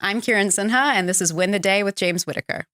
I'm Kirin Sinha, and this is Win the Day with James Whittaker.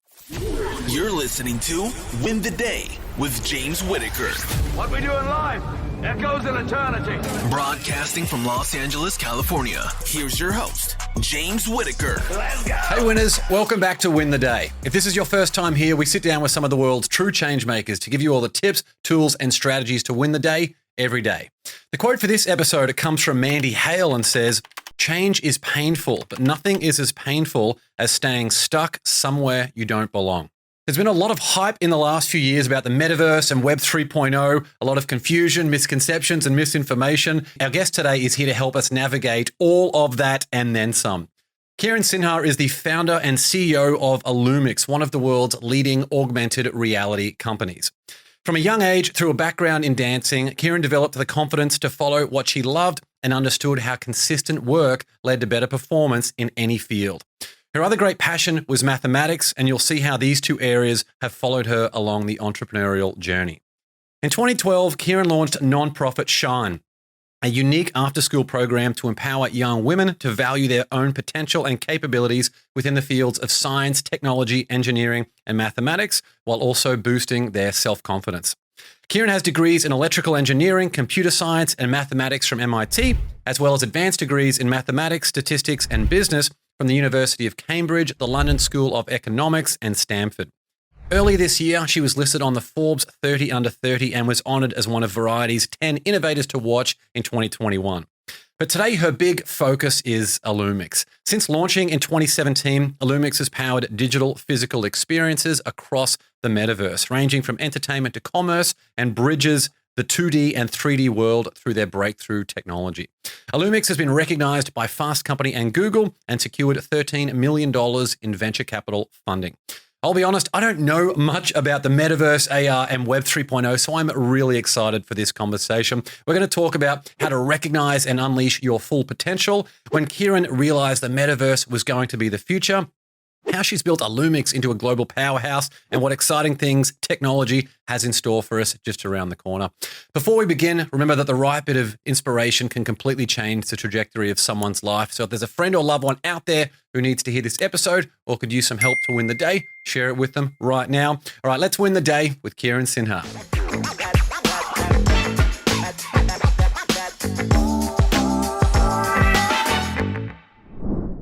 You're listening to Win the Day with James Whittaker. What we do in life echoes in eternity. Broadcasting from Los Angeles, California. Here's your host, James Whittaker. Let's go. Hey winners, welcome back to Win the Day. If this is your first time here, we sit down with some of the world's true change makers to give you all the tips, tools, and strategies to win the day every day. The quote for this episode comes from Mandy Hale and says, "Change is painful, but nothing is as painful as staying stuck somewhere you don't belong." There's been a lot of hype in the last few years about the Metaverse and Web 3.0, a lot of confusion, misconceptions, and misinformation. Our guest today is here to help us navigate all of that and then some. Kirin Sinha is the founder and CEO of Illumix, one of the world's leading augmented reality companies. From a young age, through a background in dancing, Kirin developed the confidence to follow what she loved and understood how consistent work led to better performance in any field. Her other great passion was mathematics, and you'll see how these two areas have followed her along the entrepreneurial journey. In 2012, Kirin launched nonprofit Shine, a unique after-school program to empower young women to value their own potential and capabilities within the fields of science, technology, engineering, and mathematics, while also boosting their self-confidence. Kirin has degrees in electrical engineering, computer science, and mathematics from MIT, as well as advanced degrees in mathematics, statistics, and business from the University of Cambridge, the London School of Economics, and Stanford. Early this year, she was listed on the Forbes 30 Under 30 and was honored as one of Variety's 10 Innovators to Watch in 2021. But today, her big focus is Illumix. Since launching in 2017, Illumix has powered digital physical experiences across the metaverse, ranging from entertainment to commerce, and bridges the 2D and 3D world through their breakthrough technology. Illumix has been recognized by Fast Company and Google and secured $13 million in venture capital funding. I'll be honest, I don't know much about the Metaverse, AR, and Web 3.0, so I'm really excited for this conversation. We're going to talk about how to recognize and unleash your full potential, when Kirin realized the Metaverse was going to be the future, how she's built Illumix into a global powerhouse, and what exciting things technology has in store for us just around the corner. Before we begin, remember that the right bit of inspiration can completely change the trajectory of someone's life. So if there's a friend or loved one out there who needs to hear this episode or could use some help to win the day, share it with them right now. All right, let's win the day with Kirin Sinha.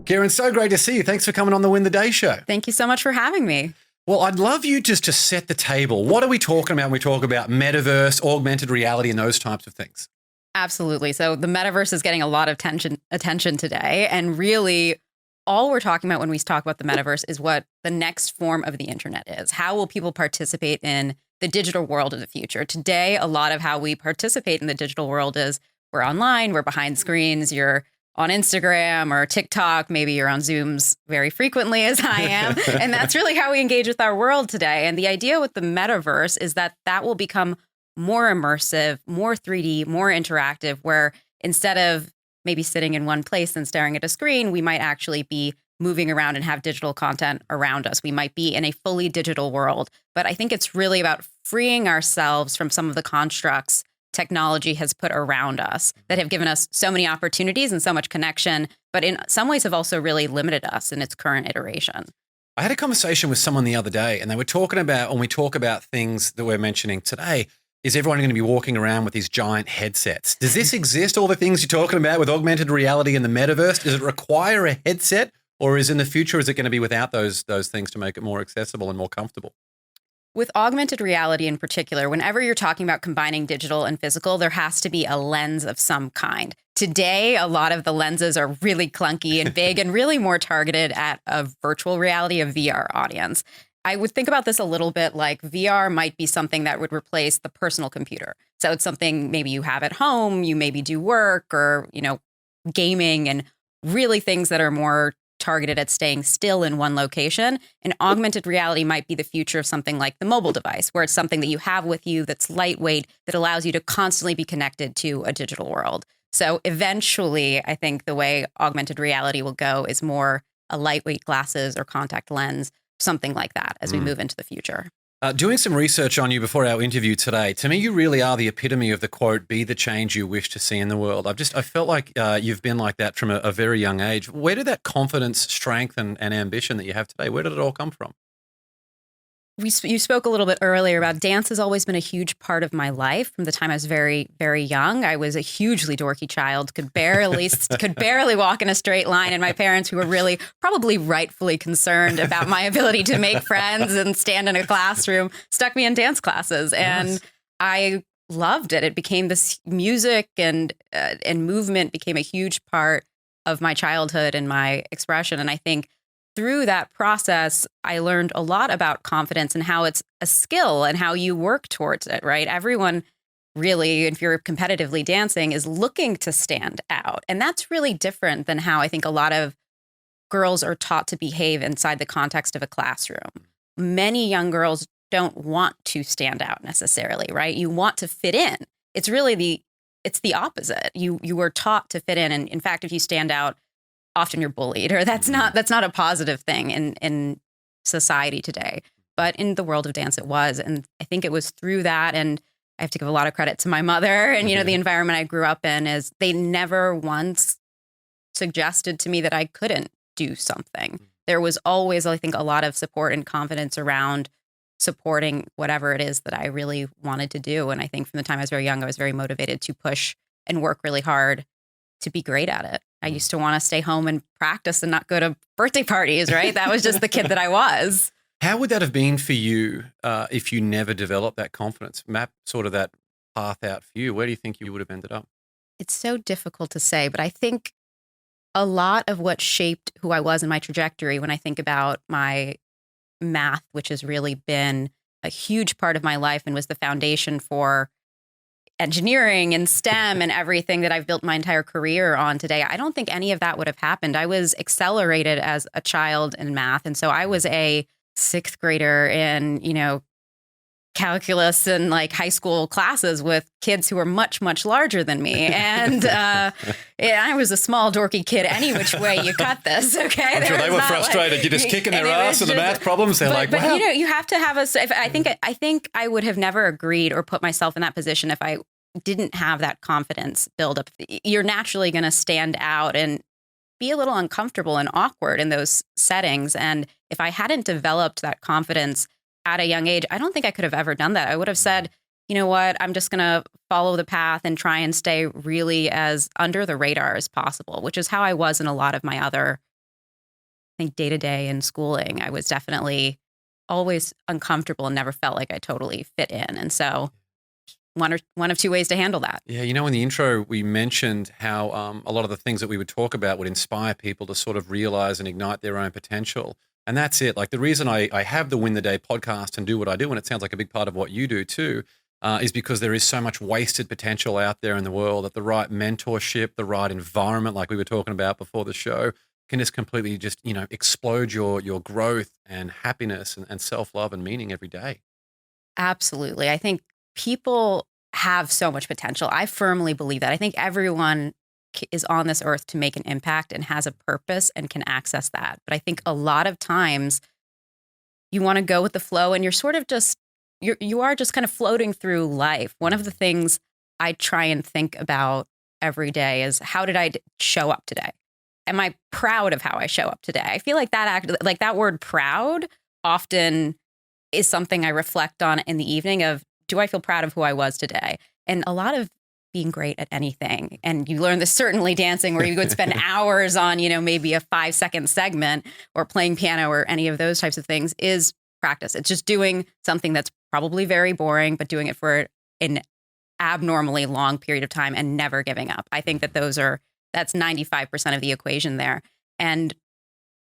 Kirin, so great to see you. Thanks for coming on the Win the Day show. Thank you so much for having me. Well, I'd love you just to set the table. What are we talking about when we talk about metaverse, augmented reality, and those types of things? Absolutely. So the metaverse is getting a lot of attention today. And really, all we're talking about when we talk about the metaverse is what the next form of the internet is. How will people participate in the digital world of the future? Today, a lot of how we participate in the digital world is we're online, we're behind screens, you're on Instagram or TikTok, maybe you're on Zooms very frequently as I am. And that's really how we engage with our world today. And the idea with the metaverse is that that will become more immersive, more 3D, more interactive, where instead of maybe sitting in one place and staring at a screen, we might actually be moving around and have digital content around us. We might be in a fully digital world. But I think it's really about freeing ourselves from some of the constructs technology has put around us that have given us so many opportunities and so much connection, but in some ways have also really limited us in its current iteration. I had a conversation with someone the other day, and they were talking about, when we talk about things that we're mentioning today, is everyone going to be walking around with these giant headsets? Does this exist, all the things you're talking about with augmented reality and the metaverse? Does it require a headset, or is in the future, is it going to be without those things to make it more accessible and more comfortable? With augmented reality in particular, whenever you're talking about combining digital and physical, there has to be a lens of some kind. Today, a lot of the lenses are really clunky and big and really more targeted at a virtual reality, a VR audience. I would think about this a little bit like VR might be something that would replace the personal computer. So it's something maybe you have at home, you maybe do work or, gaming and really things that are more targeted at staying still in one location. And augmented reality might be the future of something like the mobile device, where it's something that you have with you that's lightweight, that allows you to constantly be connected to a digital world. So eventually, I think the way augmented reality will go is more a lightweight glasses or contact lens, something like that as we move into the future. Doing some research on you before our interview today, to me, you really are the epitome of the quote, be the change you wish to see in the world. I felt like you've been like that from a very young age. Where did that confidence, strength, and ambition that you have today, where did it all come from? You spoke a little bit earlier about dance has always been a huge part of my life from the time I was very, very young. I was a hugely dorky child, could barely walk in a straight line. And my parents, who were really probably rightfully concerned about my ability to make friends and stand in a classroom, stuck me in dance classes. And Nice. I loved it. It became this music and movement became a huge part of my childhood and my expression. And I think through that process, I learned a lot about confidence and how it's a skill and how you work towards it, right? Everyone really, if you're competitively dancing, is looking to stand out. And that's really different than how I think a lot of girls are taught to behave inside the context of a classroom. Many young girls don't want to stand out necessarily, right? You want to fit in. It's really it's the opposite. You are taught to fit in. And in fact, if you stand out, often you're bullied, or that's not a positive thing in society today. But in the world of dance, it was. And I think it was through that. And I have to give a lot of credit to my mother and, the environment I grew up in is they never once suggested to me that I couldn't do something. There was always, I think, a lot of support and confidence around supporting whatever it is that I really wanted to do. And I think from the time I was very young, I was very motivated to push and work really hard to be great at it. I used to want to stay home and practice and not go to birthday parties, right? That was just the kid that I was. How would that have been for you if you never developed that confidence? Map sort of that path out for you. Where do you think you would have ended up? It's so difficult to say, but I think a lot of what shaped who I was in my trajectory when I think about my math, which has really been a huge part of my life and was the foundation for engineering and STEM and everything that I've built my entire career on today. I don't think any of that would have happened. I was accelerated as a child in math. And so I was a sixth grader in, calculus and like high school classes with kids who were much, much larger than me. And I was a small, dorky kid any which way you cut this, okay? I'm sure they were frustrated. You're just kicking their ass in the math problems. They're like, wow. But you have to have I think I would have never agreed or put myself in that position if I didn't have that confidence build up. You're naturally going to stand out and be a little uncomfortable and awkward in those settings. And if I hadn't developed that confidence at a young age, I don't think I could have ever done that. I would have said, you know what, I'm just going to follow the path and try and stay really as under the radar as possible, which is how I was in a lot of my other, I think, day-to-day and schooling. I was definitely always uncomfortable and never felt like I totally fit in. And so one of two ways to handle that. Yeah, in the intro, we mentioned how a lot of the things that we would talk about would inspire people to sort of realize and ignite their own potential. And that's it. Like the reason I have the Win the Day podcast and do what I do, and it sounds like a big part of what you do too, is because there is so much wasted potential out there in the world that the right mentorship, the right environment, like we were talking about before the show, can just completely just, explode your growth and happiness and self-love and meaning every day. Absolutely. I think people have so much potential. I firmly believe that. I think everyone is on this earth to make an impact and has a purpose and can access that. But I think a lot of times you want to go with the flow and you're sort of just, you are just kind of floating through life. One of the things I try and think about every day is, how did I show up today? Am I proud of how I show up today? I feel like that word proud often is something I reflect on in the evening of, do I feel proud of who I was today? And a lot of being great at anything, and you learn this certainly dancing, where you would spend hours on, maybe a 5-second segment or playing piano or any of those types of things, is practice. It's just doing something that's probably very boring, but doing it for an abnormally long period of time and never giving up. I think that that's 95% of the equation there. And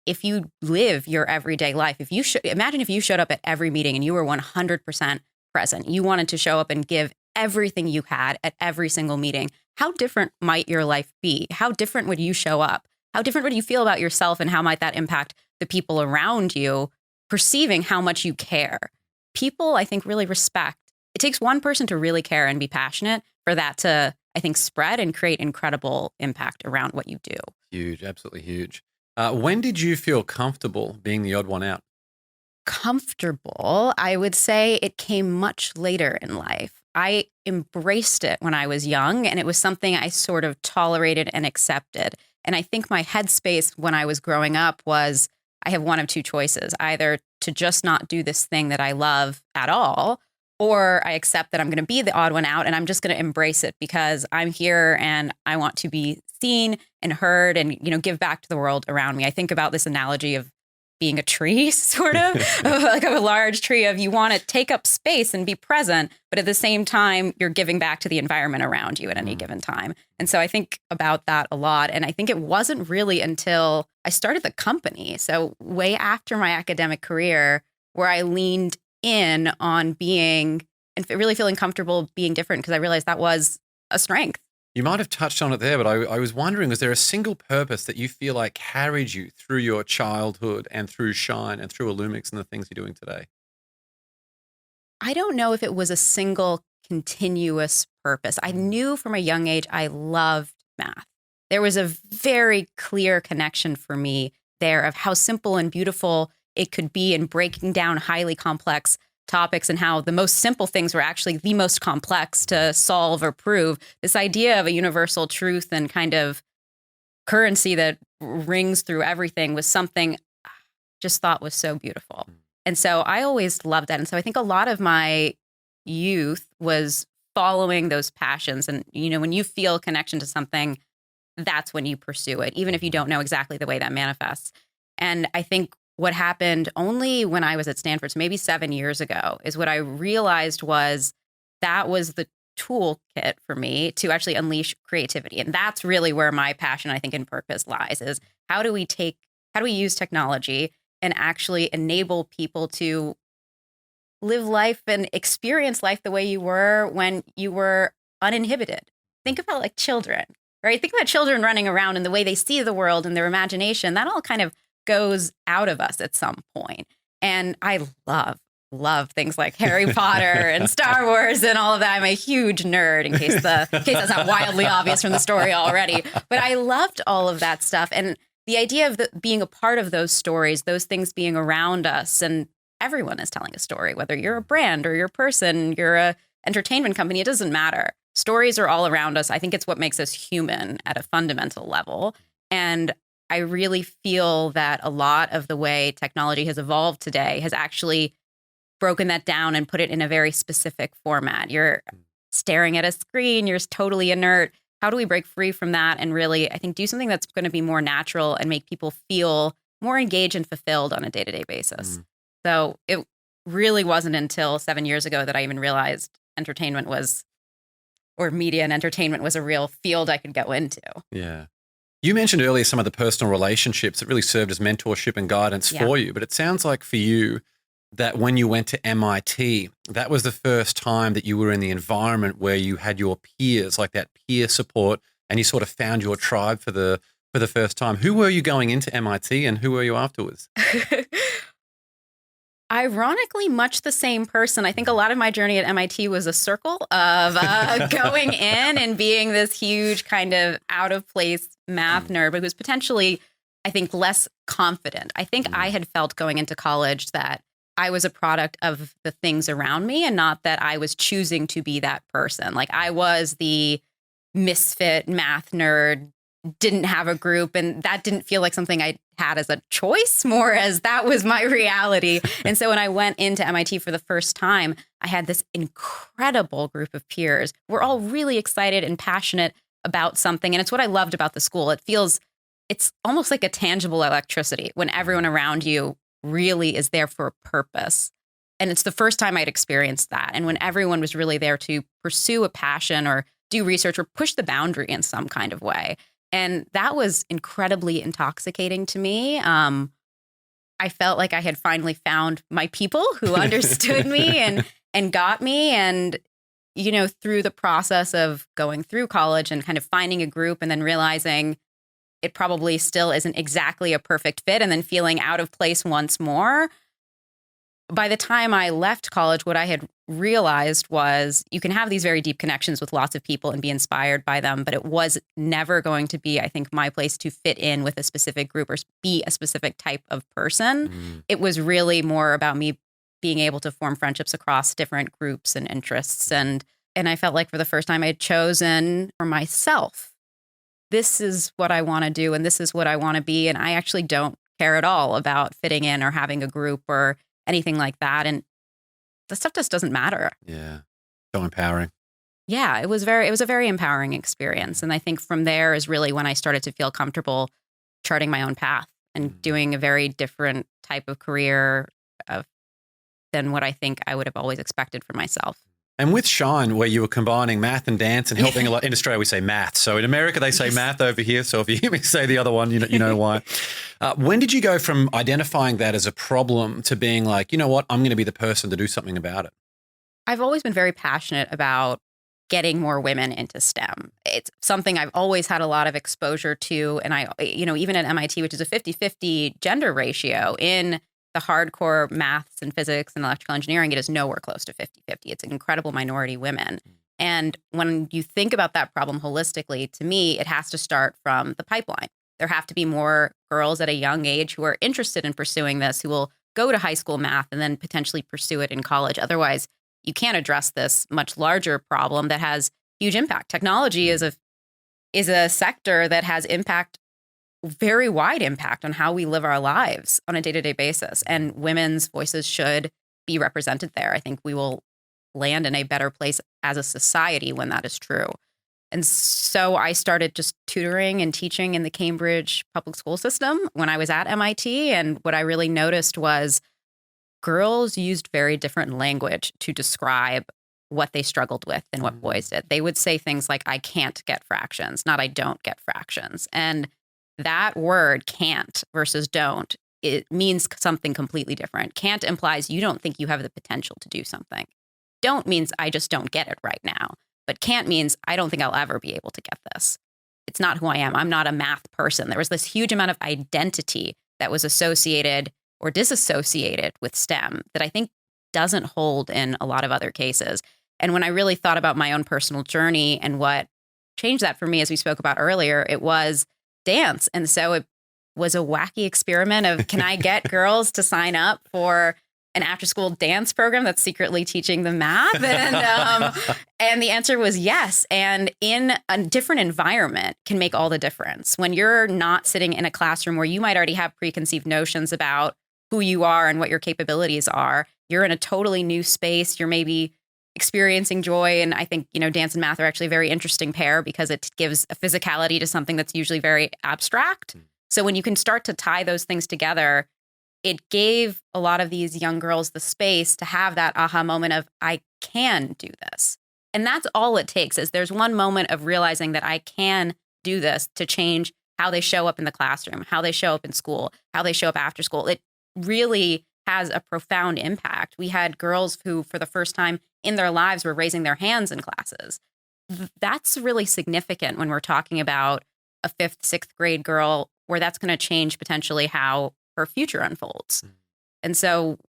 if you live your everyday life, imagine if you showed up at every meeting and you were 100% present, you wanted to show up and give everything you had at every single meeting, how different might your life be? How different would you show up? How different would you feel about yourself, and how might that impact the people around you perceiving how much you care? People, I think, really respect. It takes one person to really care and be passionate for that to, I think, spread and create incredible impact around what you do. Huge, absolutely huge. When did you feel comfortable being the odd one out? comfortable, I would say it came much later in life. I embraced it when I was young, and it was something I sort of tolerated and accepted. And I think my headspace when I was growing up was I have one of two choices, either to just not do this thing that I love at all, or I accept that I'm going to be the odd one out and I'm just going to embrace it because I'm here and I want to be seen and heard and, give back to the world around me. I think about this analogy of being a tree, sort of, like a large tree of you want to take up space and be present, but at the same time, you're giving back to the environment around you at any given time. And so I think about that a lot. And I think it wasn't really until I started the company, so way after my academic career, where I leaned in on being and really feeling comfortable being different, because I realized that was a strength. You might have touched on it there, but I was wondering, was there a single purpose that you feel like carried you through your childhood and through Shine and through Illumix and the things you're doing today? I don't know if it was a single continuous purpose. I knew from a young age I loved math. There was a very clear connection for me there of how simple and beautiful it could be in breaking down highly complex topics and how the most simple things were actually the most complex to solve or prove. This idea of a universal truth and kind of currency that rings through everything was something I just thought was so beautiful. And so I always loved that. And so I think a lot of my youth was following those passions. And, when you feel a connection to something, that's when you pursue it, even if you don't know exactly the way that manifests. And I think what happened only when I was at Stanford, so maybe 7 years ago, is what I realized was that was the toolkit for me to actually unleash creativity. And that's really where my passion, I think, and purpose lies, is how do we use technology and actually enable people to live life and experience life the way you were when you were uninhibited. Think about like children, right? Think about children running around and the way they see the world and their imagination. That all kind of goes out of us at some point. And I love things like Harry Potter and Star Wars and all of that. I'm a huge nerd, in case that's not wildly obvious from the story already. But I loved all of that stuff. And the idea of being a part of those stories, those things being around us, and everyone is telling a story, whether you're a brand or you're a person, you're a entertainment company, it doesn't matter. Stories are all around us. I think it's what makes us human at a fundamental level. And I really feel that a lot of the way technology has evolved today has actually broken that down and put it in a very specific format. You're staring at a screen, you're totally inert. How do we break free from that and really, I think, do something that's going to be more natural and make people feel more engaged and fulfilled on a day-to-day basis? So it really wasn't until 7 years ago that I even realized media and entertainment was a real field I could go into. Yeah. You mentioned earlier some of the personal relationships that really served as mentorship and guidance for you, but it sounds like for you that when you went to MIT, that was the first time that you were in the environment where you had your peers, like that peer support, and you sort of found your tribe for the first time. Who were you going into MIT and who were you afterwards? Ironically, much the same person. I think a lot of my journey at MIT was a circle of going in and being this huge kind of out of place math nerd, but who was potentially, I think, less confident. I think I had felt going into college that I was a product of the things around me and not that I was choosing to be that person. Like I was the misfit math nerd, didn't have a group, and that didn't feel like something I had as a choice, more as that was my reality. And so when I went into MIT for the first time, I had this incredible group of peers. We're all really excited and passionate about something. And it's what I loved about the school. It's almost like a tangible electricity when everyone around you really is there for a purpose. And it's the first time I'd experienced that. And when everyone was really there to pursue a passion or do research or push the boundary in some kind of way. And that was incredibly intoxicating to me. I felt like I had finally found my people who understood me and got me. And, through the process of going through college and kind of finding a group and then realizing it probably still isn't exactly a perfect fit and then feeling out of place once more, by the time I left college, what I had realized was you can have these very deep connections with lots of people and be inspired by them, but it was never going to be, I think, my place to fit in with a specific group or be a specific type of person. It was really more about me being able to form friendships across different groups and interests. And I felt like for the first time I had chosen for myself, this is what I want to do and this is what I want to be. And I actually don't care at all about fitting in or having a group or anything like that. And the stuff just doesn't matter. Yeah. So empowering. Yeah, it was a very empowering experience. And I think from there is really when I started to feel comfortable charting my own path and doing a very different type of career than what I think I would have always expected for myself. And with Shine, where you were combining math and dance and helping a lot, in Australia we say math. So in America they say math over here. So if you hear me say the other one, you know why. When did you go from identifying that as a problem to being like, you know what, I'm going to be the person to do something about it? I've always been very passionate about getting more women into STEM. It's something I've always had a lot of exposure to. And I, even at MIT, which is a 50-50 gender ratio in the hardcore maths and physics and electrical engineering, it is nowhere close to 50-50. It's an incredible minority women. And when you think about that problem holistically, to me, it has to start from the pipeline. There have to be more girls at a young age who are interested in pursuing this, who will go to high school math and then potentially pursue it in college. Otherwise, you can't address this much larger problem that has huge impact. Technology is a sector that has very wide impact on how we live our lives on a day-to-day basis. And women's voices should be represented there. I think we will land in a better place as a society when that is true. And so I started just tutoring and teaching in the Cambridge public school system when I was at MIT. And what I really noticed was girls used very different language to describe what they struggled with than what boys did. They would say things like, I can't get fractions, not I don't get fractions. And that word can't versus don't, it means something completely different. Can't implies you don't think you have the potential to do something. Don't means I just don't get it right now. But can't means I don't think I'll ever be able to get this. It's not who I am. I'm not a math person. There was this huge amount of identity that was associated or disassociated with STEM that I think doesn't hold in a lot of other cases. And when I really thought about my own personal journey and what changed that for me, as we spoke about earlier, it was dance. And so it was a wacky experiment of, can I get girls to sign up for an after-school dance program that's secretly teaching them math? And the answer was yes. And in a different environment can make all the difference. When you're not sitting in a classroom where you might already have preconceived notions about who you are and what your capabilities are, you're in a totally new space. You're maybe experiencing joy. And I think, dance and math are actually a very interesting pair because it gives a physicality to something that's usually very abstract. So when you can start to tie those things together, it gave a lot of these young girls the space to have that aha moment of, I can do this. And that's all it takes is there's one moment of realizing that I can do this to change how they show up in the classroom, how they show up in school, how they show up after school. It really has a profound impact. We had girls who, for the first time in their lives, were raising their hands in classes. That's really significant when we're talking about a 5th, 6th grade girl, where that's going to change potentially how her future unfolds. And so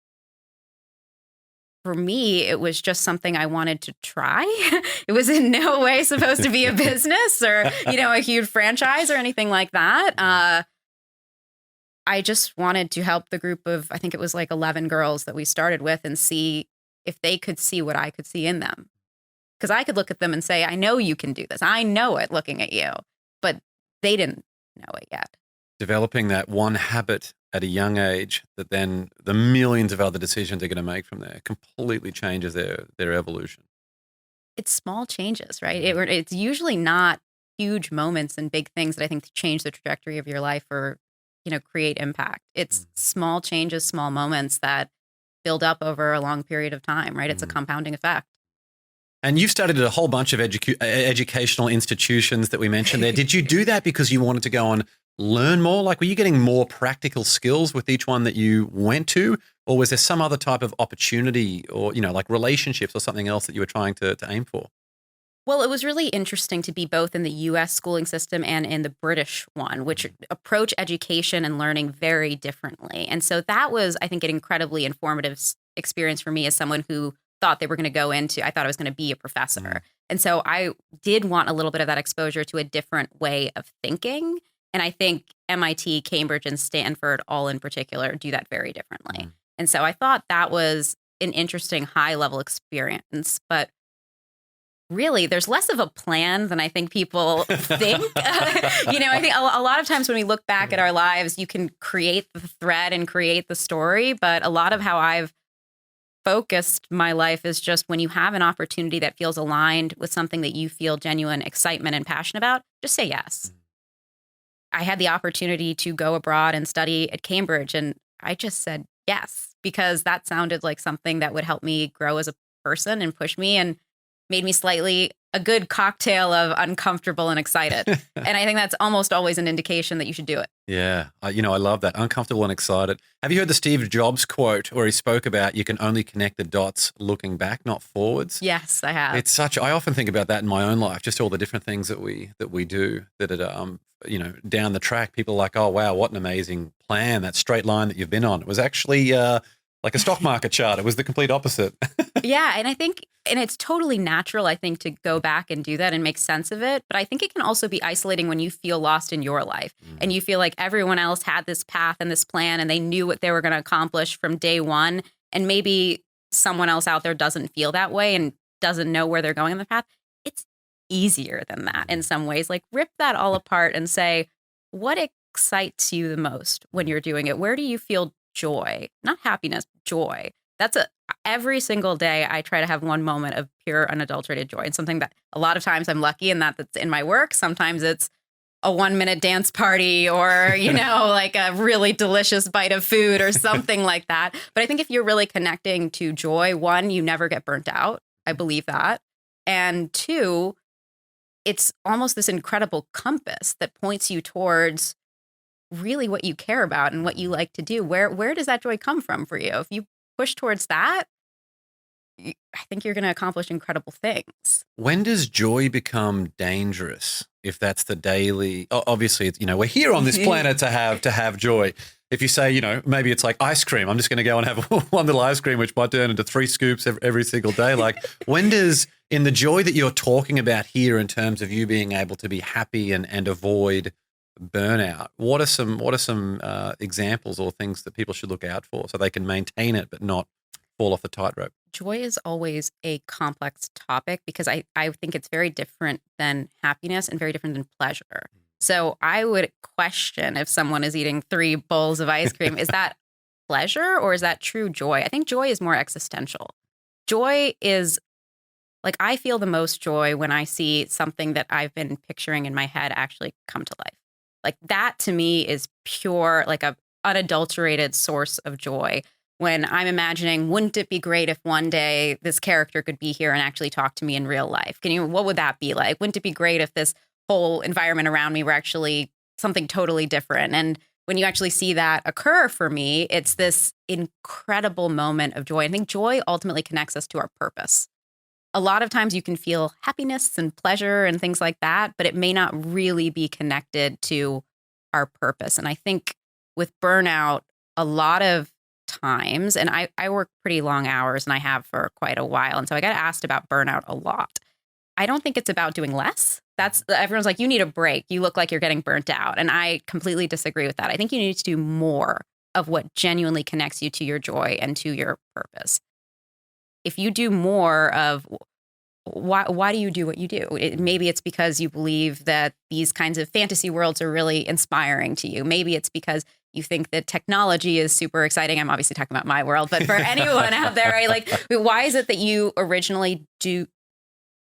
for me, it was just something I wanted to try. It was in no way supposed to be a business or, a huge franchise or anything like that. I just wanted to help the group of, I think it was like 11 girls that we started with, and see if they could see what I could see in them. Because I could look at them and say, I know you can do this. I know it looking at you. But they didn't know it yet. Developing that one habit at a young age that then the millions of other decisions they're going to make from there completely changes their evolution. It's small changes, right? It's usually not huge moments and big things that I think change the trajectory of your life or, create impact. It's small changes, small moments that build up over a long period of time, right? It's a compounding effect. And you've studied at a whole bunch of educational institutions that we mentioned there. Did you do that because you wanted to go and learn more? Like, were you getting more practical skills with each one that you went to? Or was there some other type of opportunity or, like relationships or something else that you were trying to aim for? Well, it was really interesting to be both in the U.S. schooling system and in the British one, which approach education and learning very differently. And so that was, I think, an incredibly informative experience for me as someone who thought they were going to go into, I thought I was going to be a professor. And so I did want a little bit of that exposure to a different way of thinking. And I think MIT, Cambridge, and Stanford, all in particular, do that very differently. And so I thought that was an interesting high-level experience. But really, there's less of a plan than I think people think. I think a lot of times when we look back at our lives, you can create the thread and create the story. But a lot of how I've focused my life is just when you have an opportunity that feels aligned with something that you feel genuine excitement and passion about, just say yes. I had the opportunity to go abroad and study at Cambridge, and I just said yes, because that sounded like something that would help me grow as a person and push me and made me slightly a good cocktail of uncomfortable and excited. And I think that's almost always an indication that you should do it. Yeah. I love that. Uncomfortable and excited. Have you heard the Steve Jobs quote where he spoke about you can only connect the dots looking back, not forwards? Yes, I have. I often think about that in my own life, just all the different things that we do that down the track, people are like, oh, wow, what an amazing plan. That straight line that you've been on. It was actually like a stock market chart. It was the complete opposite. Yeah. And I think, and it's totally natural, I think, to go back and do that and make sense of it. But I think it can also be isolating when you feel lost in your life and you feel like everyone else had this path and this plan and they knew what they were going to accomplish from day one. And maybe someone else out there doesn't feel that way and doesn't know where they're going on the path. It's easier than that in some ways. Like, rip that all apart and say, what excites you the most when you're doing it? Where do you feel joy? Not happiness, joy. Every single day I try to have one moment of pure unadulterated joy. And something that a lot of times I'm lucky in that's in my work. Sometimes it's a 1-minute dance party or, like a really delicious bite of food or something like that. But I think if you're really connecting to joy, one, you never get burnt out. I believe that. And two, it's almost this incredible compass that points you towards really what you care about and what you like to do. Where does that joy come from for you? If you push towards that, I think you're going to accomplish incredible things. When does joy become dangerous? If that's the daily, obviously, it's, we're here on this planet to have joy. If you say, maybe it's like ice cream, I'm just going to go and have one little ice cream, which might turn into 3 scoops every single day. Like, when does, in the joy that you're talking about here, in terms of you being able to be happy and avoid burnout, what are some examples or things that people should look out for so they can maintain it but not fall off the tightrope? Joy is always a complex topic because I think it's very different than happiness and very different than pleasure. So I would question if someone is eating 3 bowls of ice cream, is that pleasure or is that true joy? I think joy is more existential. Joy is like, I feel the most joy when I see something that I've been picturing in my head actually come to life. Like, that to me is pure, like a unadulterated source of joy. When I'm imagining, wouldn't it be great if one day this character could be here and actually talk to me in real life? What would that be like? Wouldn't it be great if this whole environment around me were actually something totally different? And when you actually see that occur for me, it's this incredible moment of joy. I think joy ultimately connects us to our purpose. A lot of times you can feel happiness and pleasure and things like that, but it may not really be connected to our purpose. And I think with burnout, a lot of times, and I work pretty long hours and I have for quite a while. And so I got asked about burnout a lot. I don't think it's about doing less. Everyone's like, you need a break. You look like you're getting burnt out. And I completely disagree with that. I think you need to do more of what genuinely connects you to your joy and to your purpose. If you do more of why do you do what you do? Maybe it's because you believe that these kinds of fantasy worlds are really inspiring to you. Maybe it's because you think that technology is super exciting. I'm obviously talking about my world, but for anyone out there, right? Like, why is it that you originally did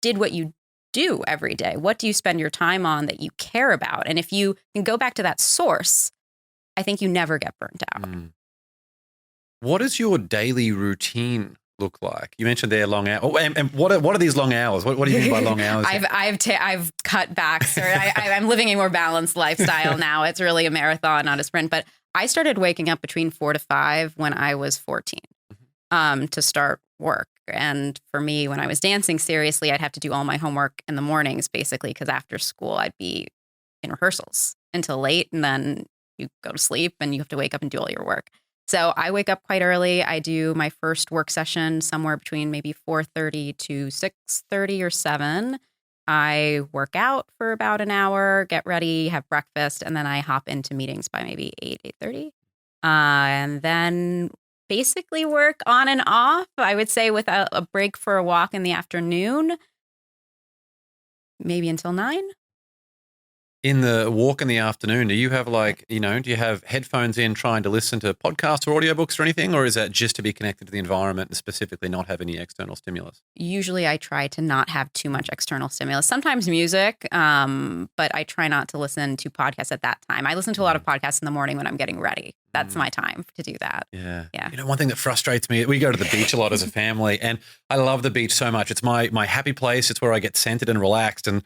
what you do every day? What do you spend your time on that you care about? And if you can go back to that source, I think you never get burnt out. What is your daily routine look like? You mentioned they're long hours. Oh, and what are these long hours? What do you mean by long hours? I've cut back. So I'm living a more balanced lifestyle now. It's really a marathon, not a sprint. But I started waking up between 4 to 5 when I was 14 to start work. And for me, when I was dancing seriously, I'd have to do all my homework in the mornings, basically, because after school, I'd be in rehearsals until late. And then you go to sleep and you have to wake up and do all your work. So I wake up quite early. I do my first work session somewhere between maybe 4:30 to 6:30 or 7. I work out for about an hour, get ready, have breakfast, and then I hop into meetings by maybe 8, 8:30. And then basically work on and off, I would say, with a break for a walk in the afternoon, maybe until 9. In the walk in the afternoon, do you have do you have headphones in trying to listen to podcasts or audiobooks or anything? Or is that just to be connected to the environment and specifically not have any external stimulus? Usually I try to not have too much external stimulus, sometimes music, but I try not to listen to podcasts at that time. I listen to a lot of podcasts in the morning when I'm getting ready. That's my time to do that. Yeah. Yeah. One thing that frustrates me, we go to the beach a lot as a family, and I love the beach so much. It's my happy place. It's where I get centered and relaxed. And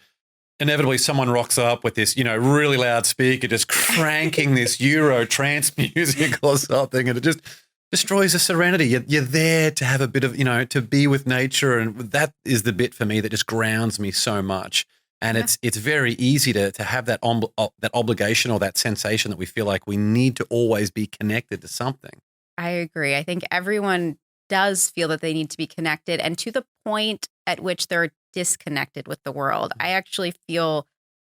inevitably someone rocks up with this, really loud speaker, just cranking this Euro trance music or something. And it just destroys the serenity. You're there to have a bit of, to be with nature. And that is the bit for me that just grounds me so much. And it's very easy to have that obligation or that sensation that we feel like we need to always be connected to something. I agree. I think everyone does feel that they need to be connected, and to the point at which they're disconnected with the world. I actually feel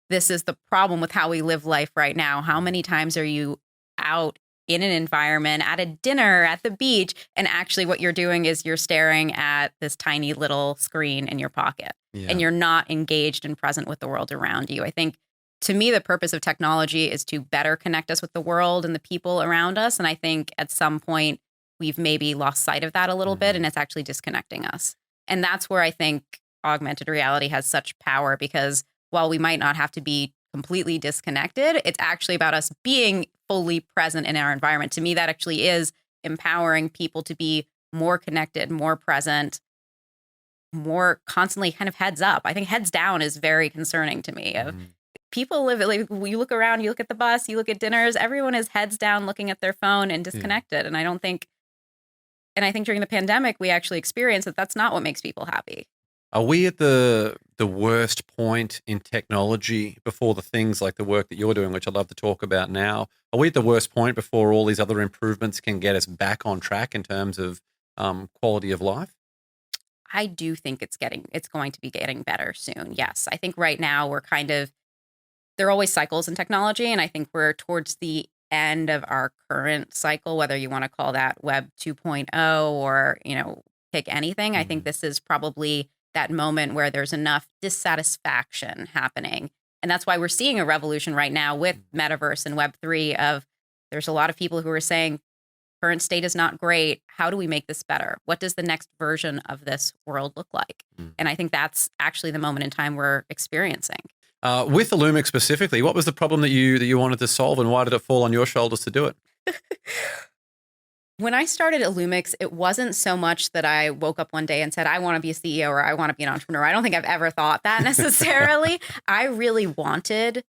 this is the problem with how we live life right now. How many times are you out in an environment, at a dinner, at the beach, and actually what you're doing is you're staring at this tiny little screen in your pocket, and you're not engaged and present with the world around you. I think, to me, the purpose of technology is to better connect us with the world and the people around us. And I think at some point we've maybe lost sight of that a little bit, and it's actually disconnecting us. And that's where I think augmented reality has such power, because while we might not have to be completely disconnected, it's actually about us being fully present in our environment. To me, that actually is empowering people to be more connected, more present, more constantly kind of heads up. I think heads down is very concerning to me. People live, like, you look around, you look at the bus, you look at dinners, everyone is heads down looking at their phone and disconnected. And I think during the pandemic, we actually experienced that that's not what makes people happy. Are we at the worst point in technology before the things like the work that you're doing, which I'd love to talk about now? Are we at the worst point before all these other improvements can get us back on track in terms of quality of life? I do think it's going to be getting better soon. Yes. I think right now there are always cycles in technology, and I think we're towards the end of our current cycle, whether you want to call that Web 2.0 or, pick anything. I think this is probably that moment where there's enough dissatisfaction happening. And that's why we're seeing a revolution right now with Metaverse and Web3 of there's a lot of people who are saying current state is not great. How do we make this better? What does the next version of this world look like? And I think that's actually the moment in time we're experiencing. With Illumix specifically, what was the problem that you wanted to solve, and why did it fall on your shoulders to do it? When I started Illumix, it wasn't so much that I woke up one day and said, I want to be a CEO or I want to be an entrepreneur. I don't think I've ever thought that necessarily. I really wanted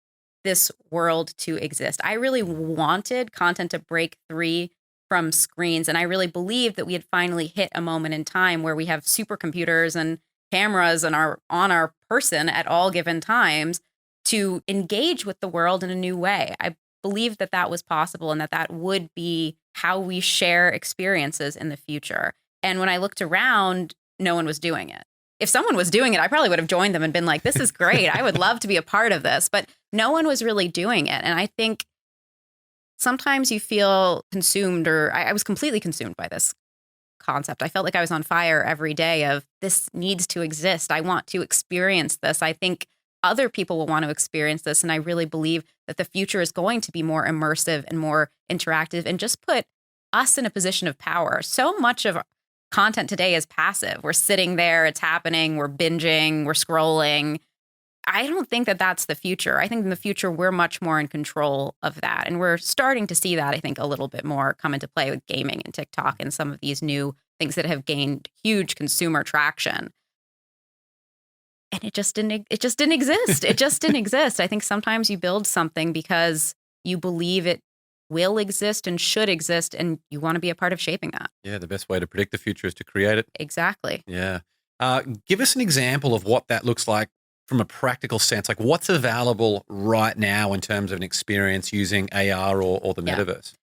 this world to exist. I really wanted content to break free from screens. And I really believed that we had finally hit a moment in time where we have supercomputers and cameras and on our person at all given times to engage with the world in a new way. I believed that that was possible and that would be how we share experiences in the future. And when I looked around, no one was doing it. If someone was doing it, I probably would have joined them and been like, this is great. I would love to be a part of this. But no one was really doing it. And I think sometimes you feel consumed, or I was completely consumed by this concept. I felt like I was on fire every day of this needs to exist. I want to experience this. I think other people will want to experience this. And I really believe that the future is going to be more immersive and more interactive and just put us in a position of power. So much of content today is passive. We're sitting there, it's happening, we're binging, we're scrolling. I don't think that that's the future. I think in the future, we're much more in control of that. And we're starting to see that, I think, a little bit more come into play with gaming and TikTok and some of these new things that have gained huge consumer traction. And it just didn't exist. It just didn't exist. I think sometimes you build something because you believe it will exist and should exist, and you want to be a part of shaping that. Yeah, the best way to predict the future is to create it. Exactly. Yeah. Give us an example of what that looks like from a practical sense. Like, what's available right now in terms of an experience using AR or the metaverse?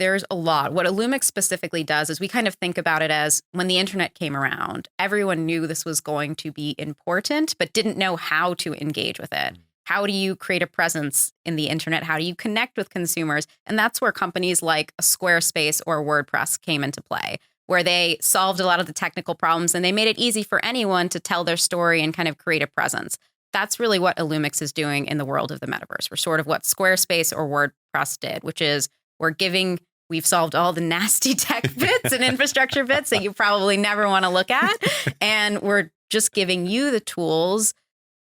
There's a lot. What Illumix specifically does is we kind of think about it as when the internet came around, everyone knew this was going to be important, but didn't know how to engage with it. How do you create a presence in the internet? How do you connect with consumers? And that's where companies like Squarespace or WordPress came into play, where they solved a lot of the technical problems and they made it easy for anyone to tell their story and kind of create a presence. That's really what Illumix is doing in the world of the metaverse. We're sort of what Squarespace or WordPress did, which is we've solved all the nasty tech bits and infrastructure bits that you probably never want to look at. And we're just giving you the tools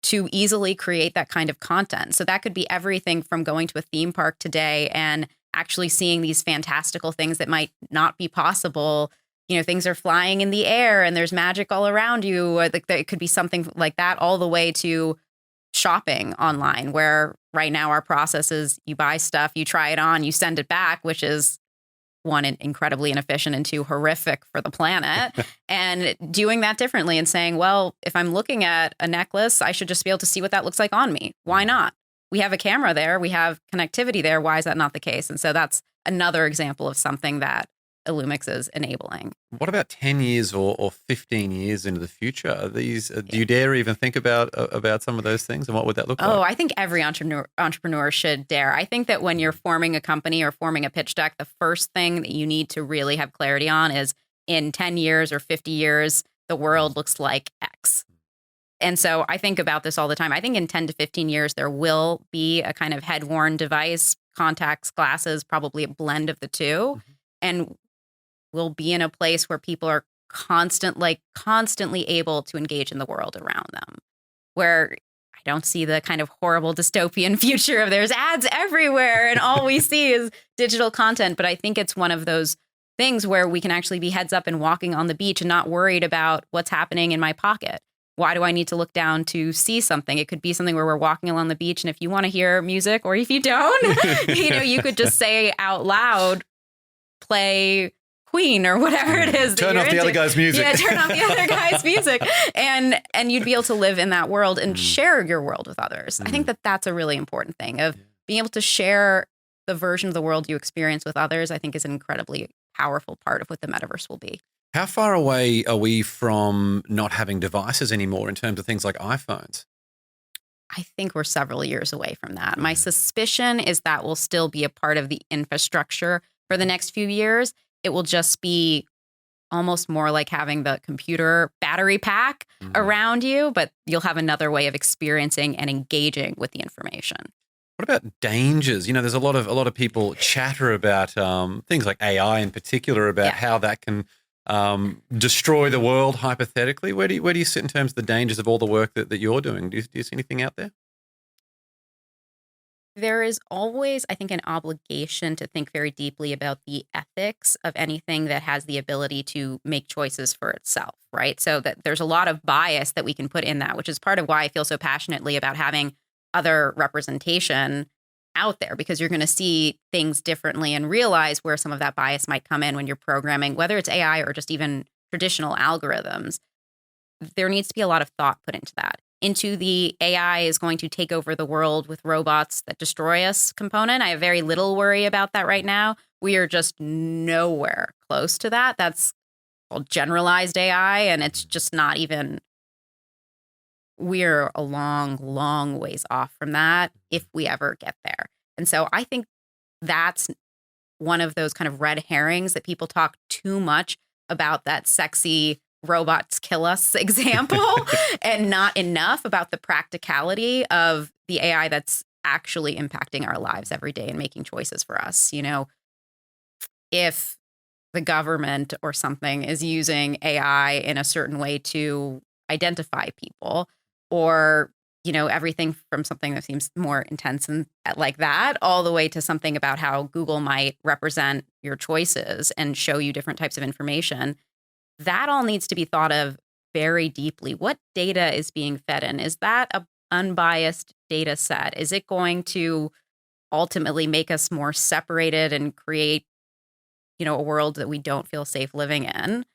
to easily create that kind of content. So that could be everything from going to a theme park today and actually seeing these fantastical things that might not be possible. You know, things are flying in the air and there's magic all around you. It could be something like that, all the way to shopping online, where right now our process is you buy stuff, you try it on, you send it back, which is one, incredibly inefficient, and two, horrific for the planet. And doing that differently and saying, well, if I'm looking at a necklace, I should just be able to see what that looks like on me. Why not? We have a camera there. We have connectivity there. Why is that not the case? And so that's another example of something that Illumix is enabling. What about 10 years or 15 years into the future? Are these, do you dare even think about some of those things, and what would that look like? Oh, I think every entrepreneur should dare. I think that when you're forming a company or forming a pitch deck, the first thing that you need to really have clarity on is in 10 years or 50 years, the world looks like X. And so I think about this all the time. I think in 10 to 15 years, there will be a kind of head-worn device, contacts, glasses, probably a blend of the two. Mm-hmm. And we'll be in a place where people are constantly able to engage in the world around them, where I don't see the kind of horrible dystopian future of there's ads everywhere and all we see is digital content. But I think it's one of those things where we can actually be heads up and walking on the beach and not worried about what's happening in my pocket. Why do I need to look down to see something? It could be something where we're walking along the beach, and if you want to hear music, or if you don't, you could just say out loud, play Queen or whatever it is. Turn off the other guy's music. Yeah, turn off the other guy's music. And you'd be able to live in that world and share your world with others. I think that that's a really important thing, of being able to share the version of the world you experience with others. I think is an incredibly powerful part of what the metaverse will be. How far away are we from not having devices anymore in terms of things like iPhones? I think we're several years away from that. My suspicion is that will still be a part of the infrastructure for the next few years. It will just be almost more like having the computer battery pack around you, but you'll have another way of experiencing and engaging with the information. What about dangers? You know, there's a lot of people chatter about things like AI in particular, about how that can destroy the world hypothetically. Where do you sit in terms of the dangers of all the work that you're doing? Do you see anything out there? There is always, I think, an obligation to think very deeply about the ethics of anything that has the ability to make choices for itself, right? So that there's a lot of bias that we can put in that, which is part of why I feel so passionately about having other representation out there, because you're going to see things differently and realize where some of that bias might come in when you're programming, whether it's AI or just even traditional algorithms. There needs to be a lot of thought put into that. Into the AI is going to take over the world with robots that destroy us component. I have very little worry about that right now. We are just nowhere close to that. That's called generalized AI, and it's just not even, we're a long ways off from that if we ever get there. And so I think that's one of those kind of red herrings that people talk too much about, that sexy robots kill us example, and not enough about the practicality of the AI that's actually impacting our lives every day and making choices for us. You know, if the government or something is using AI in a certain way to identify people, or, you know, everything from something that seems more intense and like that, all the way to something about how Google might represent your choices and show you different types of information. That all needs to be thought of very deeply. What data is being fed in? Is that an unbiased data set? Is it going to ultimately make us more separated and create, you know, a world that we don't feel safe living in,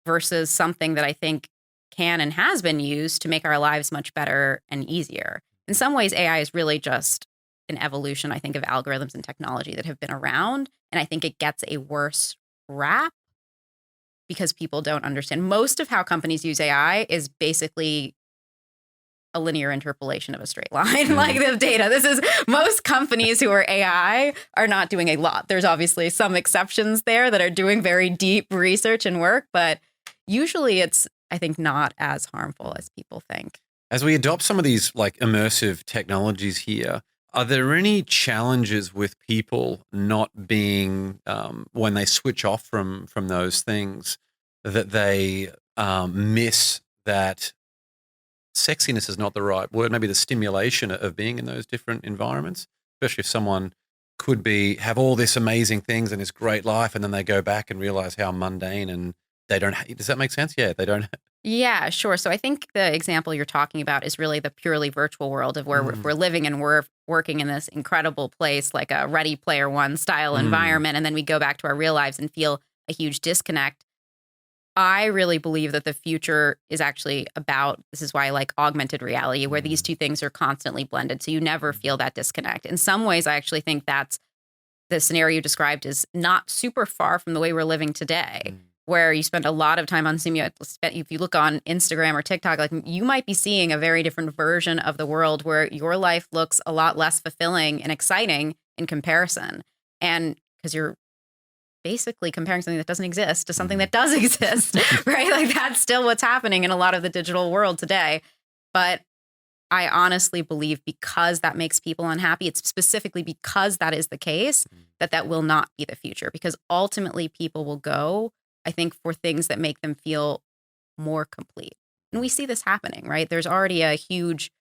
versus something that I think can and has been used to make our lives much better and easier? In some ways, AI is really just an evolution, I think, of algorithms and technology that have been around. And I think it gets a worse rap because people don't understand. Most of how companies use AI is basically a linear interpolation of a straight line, like the data. This is most companies who are AI are not doing a lot. There's obviously some exceptions there that are doing very deep research and work, but usually it's, I think, not as harmful as people think. As we adopt some of these like immersive technologies here, are there any challenges with people not being, when they switch off from those things, that they miss that sexiness is not the right word, maybe the stimulation of being in those different environments, especially if someone could have all this amazing things and this great life, and then they go back and realize how mundane and they don't, does that make sense? Yeah, they don't. Yeah, sure. So I think the example you're talking about is really the purely virtual world of where we're living and we're working in this incredible place, like a Ready Player One style environment. And then we go back to our real lives and feel a huge disconnect. I really believe that the future is actually about, this is why I like augmented reality, where these two things are constantly blended. So you never feel that disconnect. In some ways, I actually think that's the scenario you described is not super far from the way we're living today, where you spend a lot of time on simulations. If you look on Instagram or TikTok, like you might be seeing a very different version of the world where your life looks a lot less fulfilling and exciting in comparison. And because you're basically comparing something that doesn't exist to something that does exist, right? Like that's still what's happening in a lot of the digital world today. But I honestly believe because that makes people unhappy, it's specifically because that is the case, that will not be the future. Because ultimately people will go, I think, for things that make them feel more complete. And we see this happening, right? There's already a huge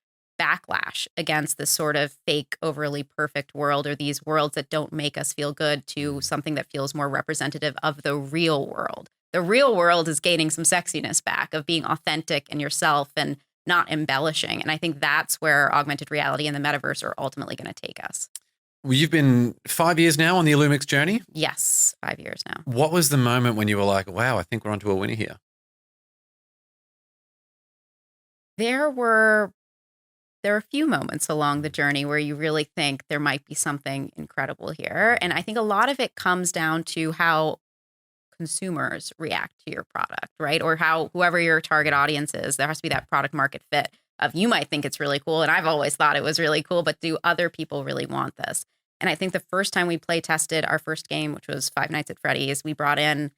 backlash against this sort of fake, overly perfect world, or these worlds that don't make us feel good, to something that feels more representative of the real world. The real world is gaining some sexiness back, of being authentic and yourself and not embellishing. And I think that's where augmented reality and the metaverse are ultimately going to take us. Well, you've been 5 years now on the Illumix journey. Yes, 5 years now. What was the moment when you were like, wow, I think we're onto a winner here? There were a few moments along the journey where you really think there might be something incredible here. And I think a lot of it comes down to how consumers react to your product, right? Or how whoever your target audience is, there has to be that product market fit of, you might think it's really cool. And I've always thought it was really cool, but do other people really want this? And I think the first time we play tested our first game, which was Five Nights at Freddy's, we brought in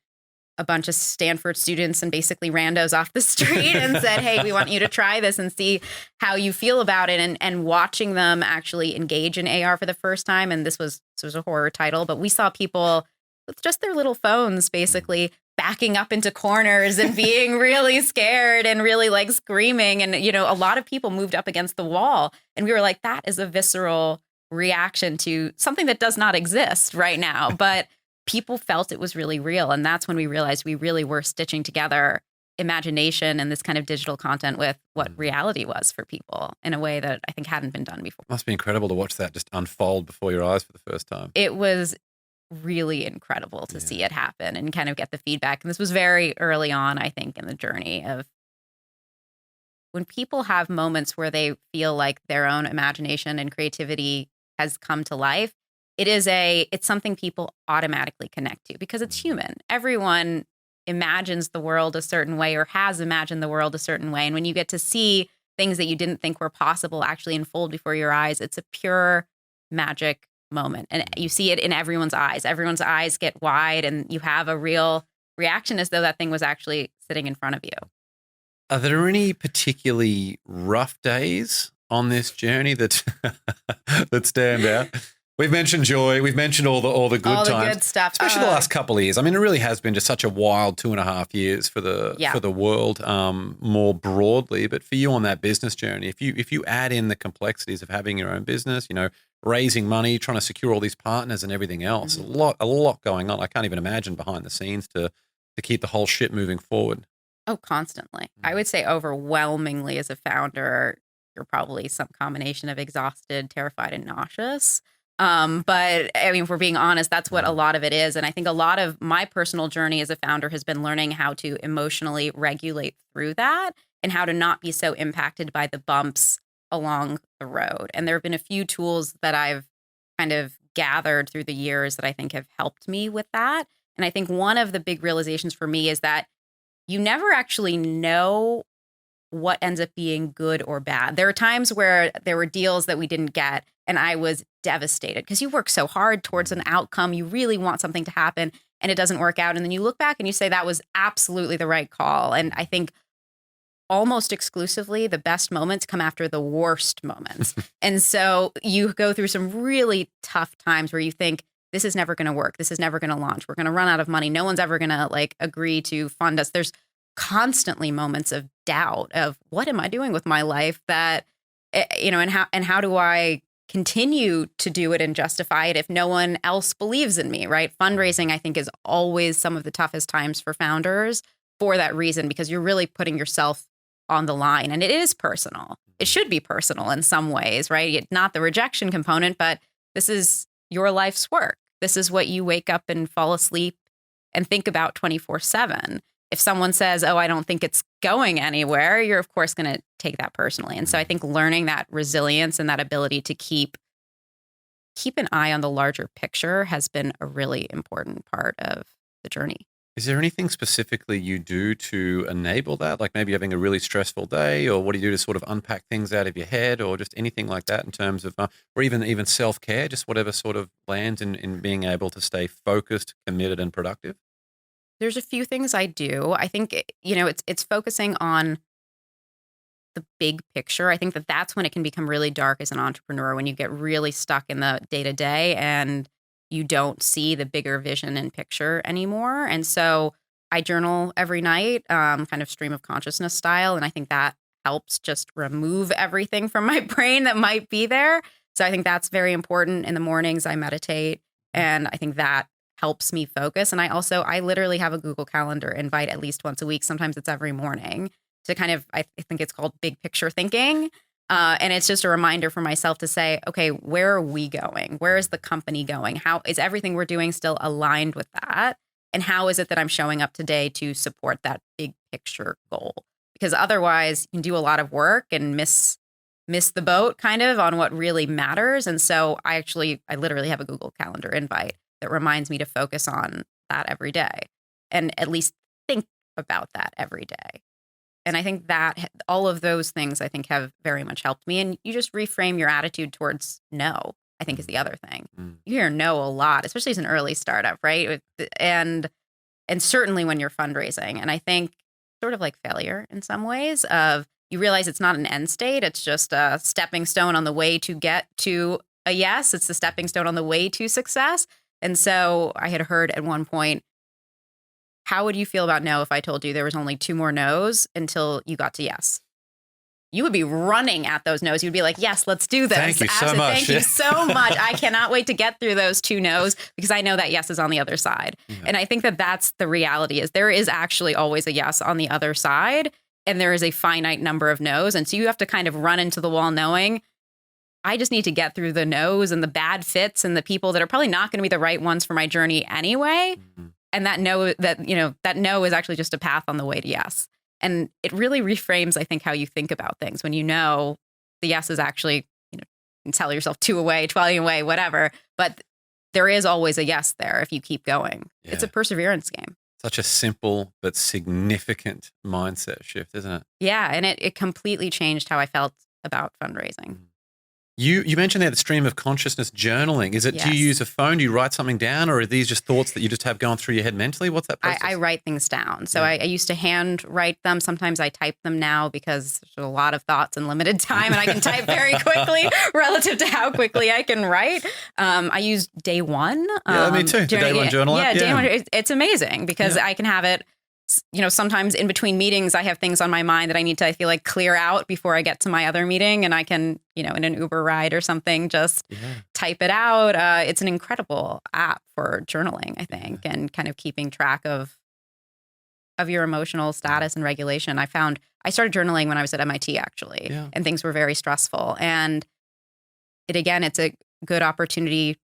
a bunch of Stanford students and basically randos off the street and said, hey, we want you to try this and see how you feel about it. And watching them actually engage in AR for the first time. And this was a horror title, but we saw people with just their little phones basically backing up into corners and being really scared and really like screaming. And, you know, a lot of people moved up against the wall. And we were like, that is a visceral reaction to something that does not exist right now. But people felt it was really real. And that's when we realized we really were stitching together imagination and this kind of digital content with what reality was for people in a way that I think hadn't been done before. Must be incredible to watch that just unfold before your eyes for the first time. It was really incredible to see it happen and kind of get the feedback. And this was very early on, I think, in the journey of when people have moments where they feel like their own imagination and creativity has come to life. It's something people automatically connect to because it's human. Everyone imagines the world a certain way or has imagined the world a certain way. And when you get to see things that you didn't think were possible actually unfold before your eyes, it's a pure magic moment. And you see it in everyone's eyes. Everyone's eyes get wide and you have a real reaction as though that thing was actually sitting in front of you. Are there any particularly rough days on this journey that that stand out? We've mentioned joy. We've mentioned all the good times. All the good stuff. Especially the last couple of years. I mean, it really has been just such a wild 2.5 years for the world more broadly. But for you on that business journey, if you add in the complexities of having your own business, you know, raising money, trying to secure all these partners and everything else, a lot going on. I can't even imagine behind the scenes to keep the whole shit moving forward. Oh, constantly. I would say overwhelmingly as a founder, you're probably some combination of exhausted, terrified, and nauseous. But I mean, if we're being honest, that's what a lot of it is. And I think a lot of my personal journey as a founder has been learning how to emotionally regulate through that and how to not be so impacted by the bumps along the road. And there have been a few tools that I've kind of gathered through the years that I think have helped me with that. And I think one of the big realizations for me is that you never actually know what ends up being good or bad. There are times where there were deals that we didn't get, and I was devastated because you work so hard towards an outcome. You really want something to happen, and it doesn't work out. And then you look back and you say, that was absolutely the right call. And I think almost exclusively the best moments come after the worst moments. And so you go through some really tough times where you think, this is never going to work. This is never going to launch. We're going to run out of money. No one's ever going to agree to fund us. There's constantly moments of doubt of what am I doing with my life that, and how do I continue to do it and justify it if no one else believes in me, right? Fundraising, I think, is always some of the toughest times for founders for that reason, because you're really putting yourself on the line, and it is personal. It should be personal in some ways, right? It's not the rejection component, but this is your life's work. This is what you wake up and fall asleep and think about 24/7. If someone says, oh, I don't think it's going anywhere, you're of course going to take that personally. And so I think learning that resilience and that ability to keep an eye on the larger picture has been a really important part of the journey. Is there anything specifically you do to enable that? Like maybe having a really stressful day, or what do you do to sort of unpack things out of your head, or just anything like that in terms of, or even self-care, just whatever sort of lands in being able to stay focused, committed, and productive? There's a few things I do. I think, it's focusing on the big picture. I think that's when it can become really dark as an entrepreneur, when you get really stuck in the day-to-day and you don't see the bigger vision and picture anymore. And so I journal every night, kind of stream of consciousness style. And I think that helps just remove everything from my brain that might be there. So I think that's very important. In the mornings, I meditate, and I think that helps me focus. And I literally have a Google Calendar invite at least once a week. Sometimes it's every morning to kind of, I think it's called big picture thinking. And it's just a reminder for myself to say, okay, where are we going? Where is the company going? How is everything we're doing still aligned with that? And how is it that I'm showing up today to support that big picture goal? Because otherwise you can do a lot of work and miss the boat kind of on what really matters. And so I literally have a Google Calendar invite that reminds me to focus on that every day and at least think about that every day. And I think that all of those things, I think, have very much helped me. And you just reframe your attitude towards no, I think, is the other thing. You hear no a lot, especially as an early startup, right? And certainly when you're fundraising. And I think sort of like failure in some ways of you realize it's not an end state. It's just a stepping stone on the way to get to a yes. It's the stepping stone on the way to success. And so I had heard at one point, how would you feel about no if I told you there was only 2 more no's until you got to yes? You would be running at those no's. You'd be like, yes, let's do this. Thank you so much. Thank you so much. I cannot wait to get through those 2 no's because I know that yes is on the other side. Yeah. And I think that's the reality is there is actually always a yes on the other side. And there is a finite number of no's. And so you have to kind of run into the wall knowing I just need to get through the no's and the bad fits and the people that are probably not going to be the right ones for my journey anyway. Mm-hmm. And that no is actually just a path on the way to yes. And it really reframes, I think, how you think about things when you know the yes is actually, you can tell yourself 2 away, 12 away, whatever. But there is always a yes there if you keep going. Yeah. It's a perseverance game. Such a simple but significant mindset shift, isn't it? Yeah. And it completely changed how I felt about fundraising. You mentioned there the stream of consciousness journaling. Is it, yes. Do you use a phone? Do you write something down, or are these just thoughts that you just have going through your head mentally? What's that process? I write things down. So I used to hand write them. Sometimes I type them now because there's a lot of thoughts and limited time, and I can type very quickly relative to how quickly I can write. I use Day One. Yeah, me too. The Day One journal app. Yeah, Day One. It's amazing because I can have it. Sometimes in between meetings, I have things on my mind that I need to, I feel like, clear out before I get to my other meeting. And I can, in an Uber ride or something, just type it out. It's an incredible app for journaling, I think, and kind of keeping track of your emotional status and regulation. I started journaling when I was at MIT, actually, and things were very stressful. And it's a good opportunity to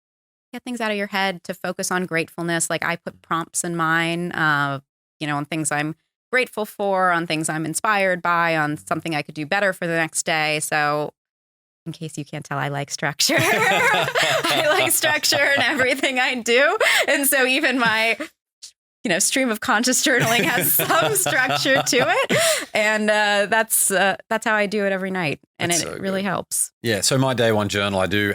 get things out of your head, to focus on gratefulness. Like I put prompts in mine, on things I'm grateful for, on things I'm inspired by, on something I could do better for the next day. So in case you can't tell, I like structure. I like structure in everything I do. And so even my, stream of conscious journaling has some structure to it. And that's how I do it every night. And That's it so really good. helps. Yeah. So my day one journal, I do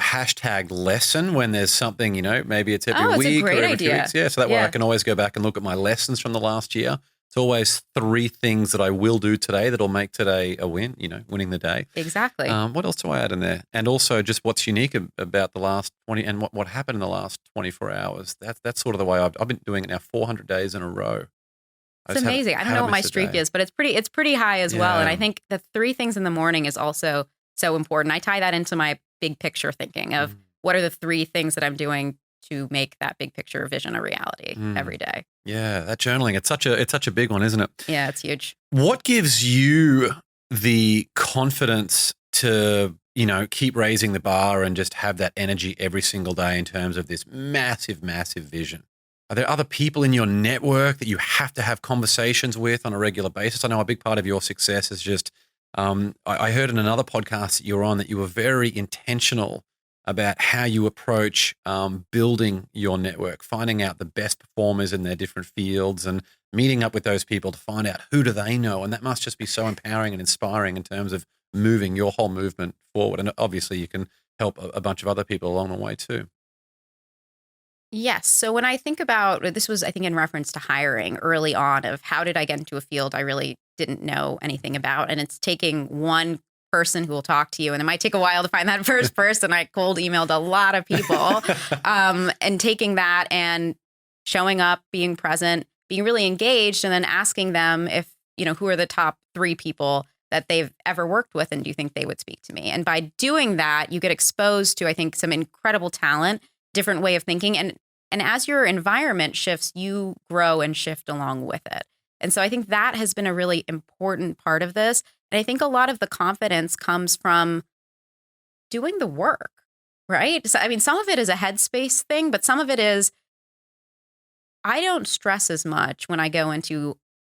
#lesson when there's something, maybe it's every Oh, it's a week or great every 2 idea. weeks. Yeah. So that way Yeah. I can always go back and look at my lessons from the last year. It's always 3 things that I will do today that'll make today a win, winning the day. Exactly. What else do I add in there? And also just what's unique about the last 20 and what happened in the last 24 hours. That's sort of the way I've been doing it now 400 days in a row. It's amazing. I don't know what my streak is, but it's pretty high as well. And I think the 3 things in the morning is also so important. I tie that into my big picture thinking of what are the 3 things that I'm doing to make that big picture vision a reality every day. Yeah, that journaling, it's such a big one, isn't it? Yeah, it's huge. What gives you the confidence to, keep raising the bar and just have that energy every single day in terms of this massive, massive vision? Are there other people in your network that you have to have conversations with on a regular basis? I know a big part of your success is just, I heard in another podcast that you were on that you were very intentional about how you approach building your network, finding out the best performers in their different fields and meeting up with those people to find out who do they know. And that must just be so empowering and inspiring in terms of moving your whole movement forward. And obviously you can help a bunch of other people along the way too. Yes. So when I think about, this was, I think, in reference to hiring early on of how did I get into a field I really didn't know anything about. And it's taking one person who will talk to you. And it might take a while to find that first person. I cold emailed a lot of people and taking that and showing up, being present, being really engaged, and then asking them if, who are the top 3 people that they've ever worked with and do you think they would speak to me? And by doing that, you get exposed to, I think, some incredible talent, different way of thinking. And as your environment shifts, you grow and shift along with it. And so I think that has been a really important part of this. And I think a lot of the confidence comes from doing the work, right? So, I mean, some of it is a headspace thing, but some of it is I don't stress as much when I go into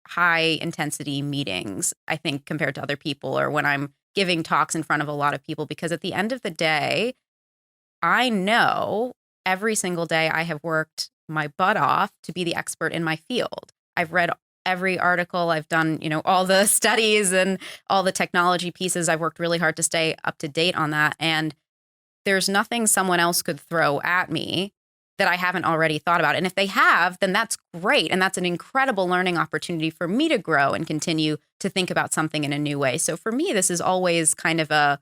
high intensity meetings, I think, compared to other people, or when I'm giving talks in front of a lot of people, because at the end of the day, I know every single day I have worked my butt off to be the expert in my field. I've read every article. I've done, all the studies and all the technology pieces. I've worked really hard to stay up to date on that. And there's nothing someone else could throw at me that I haven't already thought about. And if they have, then that's great. And that's an incredible learning opportunity for me to grow and continue to think about something in a new way. So for me, this is always kind of a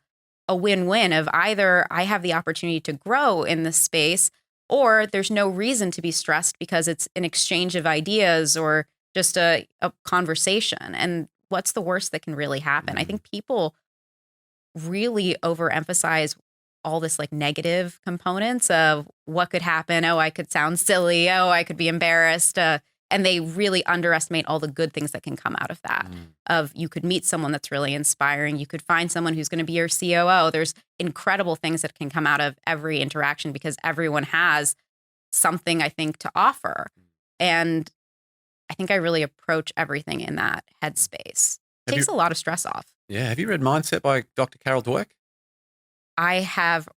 win-win of either I have the opportunity to grow in this space, or there's no reason to be stressed because it's an exchange of ideas or just a conversation. And what's the worst that can really happen? I think people really overemphasize all this like negative components of what could happen. Oh, I could sound silly. Oh, I could be embarrassed. And they really underestimate all the good things that can come out of that. Of you could meet someone that's really inspiring. You could find someone who's going to be your COO. There's incredible things that can come out of every interaction because everyone has something, I think, to offer. And I think I really approach everything in that headspace. Takes a lot of stress off. Yeah. Have you read Mindset by Dr. Carol Dweck? I've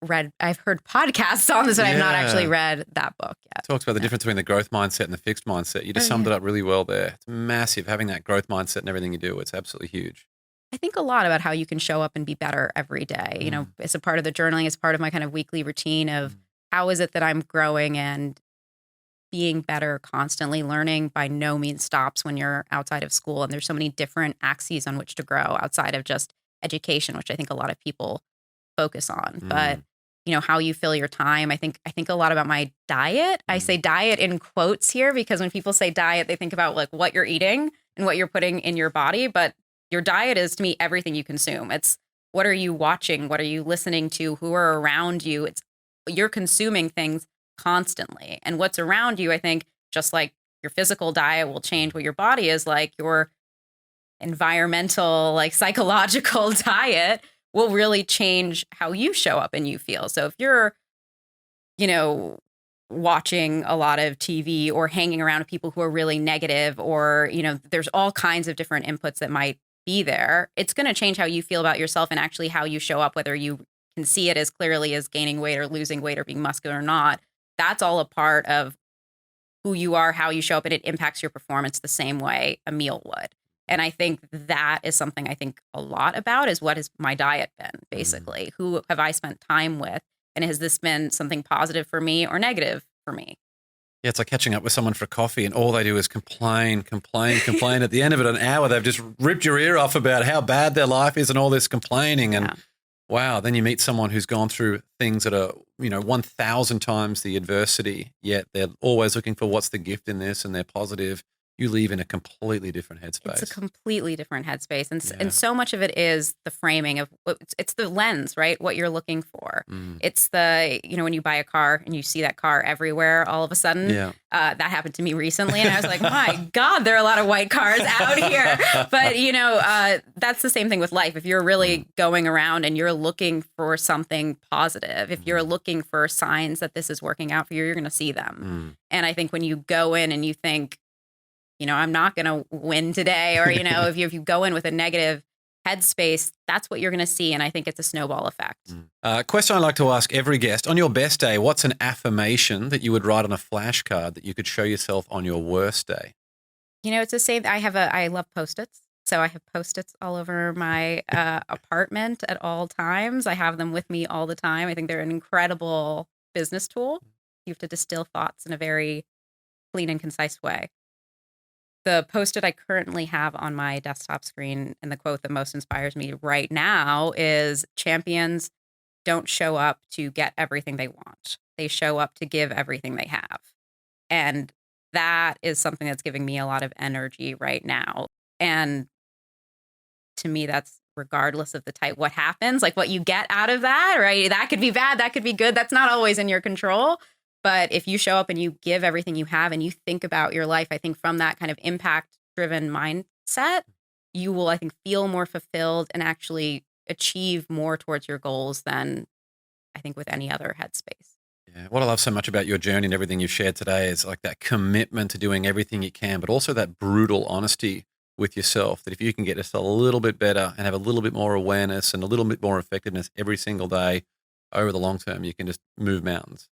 heard podcasts on this, but I've not actually read that book yet. Talks about the difference between the growth mindset and the fixed mindset. You just summed it up really well there. It's massive. Having that growth mindset in everything you do, it's absolutely huge. I think a lot about how you can show up and be better every day. It's a part of the journaling, it's part of my kind of weekly routine of how is it that I'm growing and being better constantly. Learning by no means stops when you're outside of school. And there's so many different axes on which to grow outside of just education, which I think a lot of people focus on. But how you fill your time. I think a lot about my diet. I say diet in quotes here because when people say diet, they think about like what you're eating and what you're putting in your body. But your diet is, to me, everything you consume. It's what are you watching? What are you listening to? Who are around you? You're consuming things constantly. And what's around you, I think, just like your physical diet will change what your body is like, your environmental, like psychological diet will really change how you show up and you feel. So if you're, watching a lot of TV or hanging around with people who are really negative, or, there's all kinds of different inputs that might be there, it's going to change how you feel about yourself and actually how you show up, whether you can see it as clearly as gaining weight or losing weight or being muscular or not. That's all a part of who you are, how you show up, and it impacts your performance the same way a meal would. And I think that is something I think a lot about is what has my diet been, basically? Who have I spent time with? And has this been something positive for me or negative for me? Yeah, it's like catching up with someone for coffee and all they do is complain. At the end of it, an hour, they've just ripped your ear off about how bad their life is and all this complaining. And wow, then you meet someone who's gone through things that are, 1,000 times the adversity, yet they're always looking for what's the gift in this and they're positive. You leave in a completely different headspace. It's a completely different headspace. And so much of it is the framing of it's the lens, right? What you're looking for. It's the, when you buy a car and you see that car everywhere all of a sudden. That happened to me recently. And I was like, my God, there are a lot of white cars out here. But, that's the same thing with life. If you're really going around and you're looking for something positive, if you're looking for signs that this is working out for you, you're going to see them. And I think when you go in and you think, I'm not going to win today, or, if you go in with a negative headspace, that's what you're going to see. And I think it's a snowball effect. Question I like to ask every guest: on your best day, what's an affirmation that you would write on a flashcard that you could show yourself on your worst day? It's the same. I love Post-its. So I have Post-its all over my apartment at all times. I have them with me all the time. I think they're an incredible business tool. You have to distill thoughts in a very clean and concise way. The Post-it I currently have on my desktop screen, and the quote that most inspires me right now is, champions don't show up to get everything they want. They show up to give everything they have. And that is something that's giving me a lot of energy right now. And to me, that's regardless of the type, what happens, like what you get out of that, right? That could be bad, that could be good. That's not always in your control. But if you show up and you give everything you have and you think about your life, I think from that kind of impact-driven mindset, you will, I think, feel more fulfilled and actually achieve more towards your goals than I think with any other headspace. Yeah, what I love so much about your journey and everything you've shared today is like that commitment to doing everything you can, but also that brutal honesty with yourself, that if you can get just a little bit better and have a little bit more awareness and a little bit more effectiveness every single day over the long term, you can just move mountains.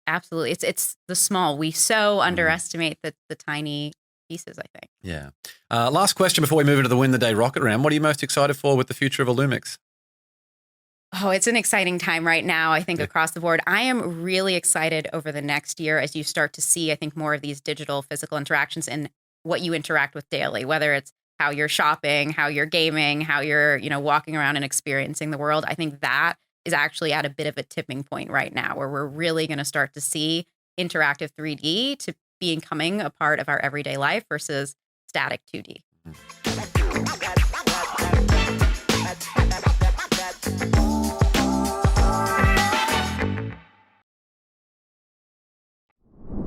Absolutely. It's the small. We so underestimate the tiny pieces, I think. Yeah. Last question before we move into the Win the Day rocket round. What are you most excited for with the future of Illumix? Oh, it's an exciting time right now, I think, across the board. I am really excited over the next year as you start to see, I think, more of these digital physical interactions and what you interact with daily, whether it's how you're shopping, how you're gaming, how you're, walking around and experiencing the world. I think that is actually at a bit of a tipping point right now where we're really going to start to see interactive 3D to becoming a part of our everyday life versus static 2D.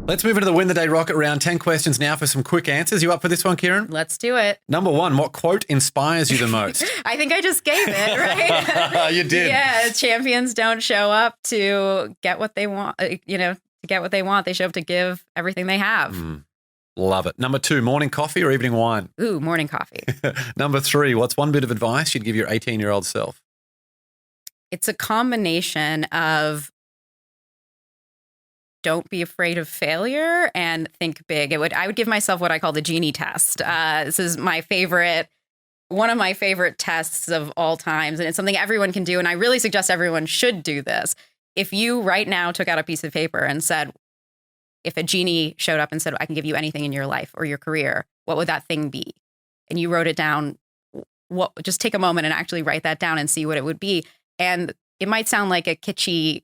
Let's move into the Win the Day rocket round. 10 questions now for some quick answers. You up for this one, Kirin? Let's do it. Number one, what quote inspires you the most? I think I just gave it, right? You did. Yeah, champions don't show up to get what they want, to get what they want. They show up to give everything they have. Love it. Number two, morning coffee or evening wine? Ooh, morning coffee. Number three, what's one bit of advice you'd give your 18-year-old self? It's a combination of don't be afraid of failure and think big. I would give myself what I call the genie test. This is one of my favorite tests of all times. And it's something everyone can do. And I really suggest everyone should do this. If you right now took out a piece of paper and said, if a genie showed up and said, I can give you anything in your life or your career, what would that thing be? And you wrote it down, just take a moment and actually write that down and see what it would be. And it might sound like a kitschy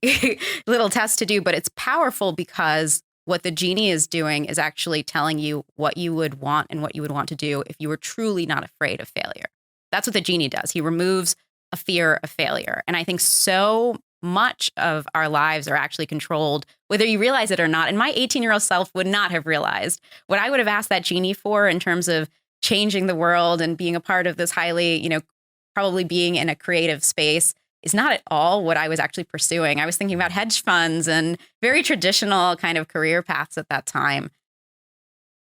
little test to do, but it's powerful because what the genie is doing is actually telling you what you would want and what you would want to do if you were truly not afraid of failure. That's what the genie does. He removes a fear of failure. And I think so much of our lives are actually controlled, whether you realize it or not. And my 18-year-old self would not have realized what I would have asked that genie for in terms of changing the world and being a part of this highly, probably being in a creative space is not at all what I was actually pursuing. I was thinking about hedge funds and very traditional kind of career paths at that time.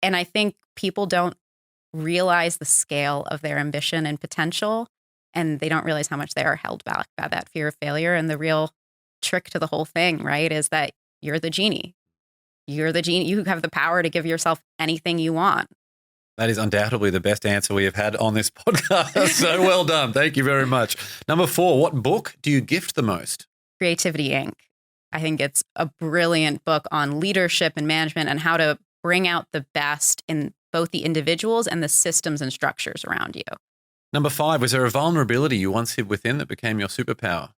And I think people don't realize the scale of their ambition and potential and they don't realize how much they are held back by that fear of failure. And the real trick to the whole thing, right, is that you're the genie. You're the genie. You have the power to give yourself anything you want. That is undoubtedly the best answer we have had on this podcast. So well done. Thank you very much. Number 4, what book do you gift the most? Creativity Inc. I think it's a brilliant book on leadership and management and how to bring out the best in both the individuals and the systems and structures around you. Number 5, was there a vulnerability you once hid within that became your superpower?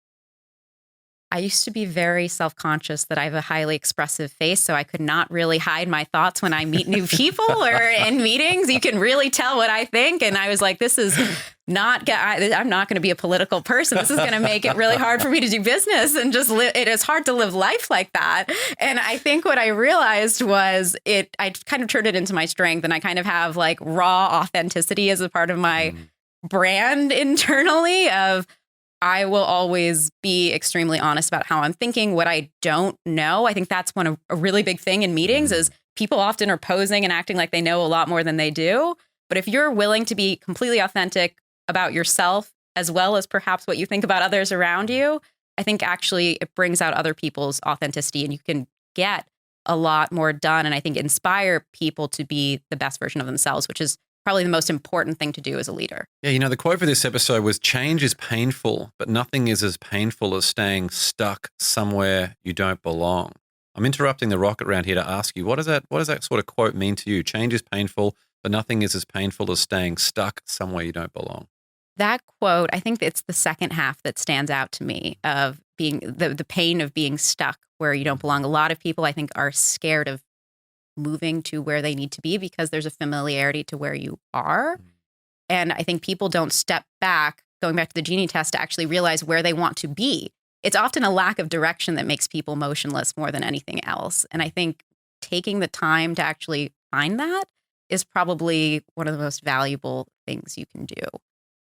I used to be very self-conscious that I have a highly expressive face, so I could not really hide my thoughts when I meet new people or in meetings. You can really tell what I think. And I was like, this is not, I'm not going to be a political person. This is going to make it really hard for me to do business and just live. It is hard to live life like that. And I think what I realized was I kind of turned it into my strength, and I kind of have like raw authenticity as a part of my brand internally of, I will always be extremely honest about how I'm thinking, what I don't know. I think that's a really big thing in meetings is people often are posing and acting like they know a lot more than they do. But if you're willing to be completely authentic about yourself, as well as perhaps what you think about others around you, I think actually it brings out other people's authenticity, and you can get a lot more done. And I think inspire people to be the best version of themselves, which is probably the most important thing to do as a leader. Yeah, the quote for this episode was, change is painful, but nothing is as painful as staying stuck somewhere you don't belong. I'm interrupting the rocket round here to ask you, what does that sort of quote mean to you? Change is painful, but nothing is as painful as staying stuck somewhere you don't belong. That quote, I think it's the second half that stands out to me of being the pain of being stuck where you don't belong. A lot of people, I think, are scared of moving to where they need to be because there's a familiarity to where you are. And I think people don't step back, going back to the Genie test, to actually realize where they want to be. It's often a lack of direction that makes people motionless more than anything else. And I think taking the time to actually find that is probably one of the most valuable things you can do.